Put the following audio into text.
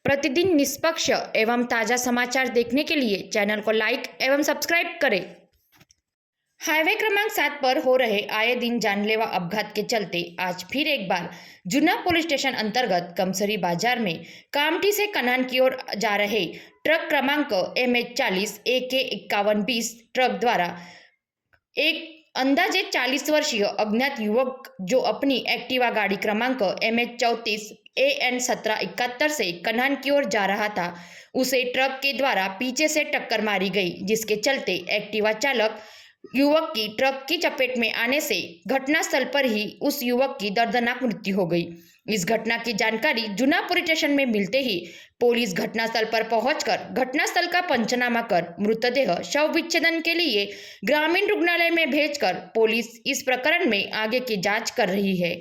प्रतिदिन निष्पक्ष एवं ताज़ा समाचार देखने के लिए चैनल को लाइक एवं सब्सक्राइब करें। हाईवे क्रमांक 7 पर हो रहे आए दिन जानलेवा अपघात के चलते आज फिर एक बार जुना पुलिस स्टेशन अंतर्गत कमसरी बाजार में कामठी से कनान की ओर जा रहे ट्रक क्रमांक MH40 AK 5120 ट्रक द्वारा एक अंदाजे 40 वर्षीय अज्ञात युवक जो अपनी एक्टिवा गाड़ी क्रमांक MH34 AN 1771 से कन्हान की ओर जा रहा था, उसे ट्रक के द्वारा पीछे से टक्कर मारी गई, जिसके चलते एक्टिवा चालक युवक की ट्रक की चपेट में आने से घटनास्थल पर ही उस युवक की दर्दनाक मृत्यु हो गई। इस घटना की जानकारी जुना पुलिस स्टेशन में मिलते ही पुलिस घटनास्थल पर पहुंचकर घटनास्थल का पंचनामा कर मृतदेह शव विच्छेदन के लिए ग्रामीण रुग्णालय में भेजकर पुलिस इस प्रकरण में आगे की जांच कर रही है।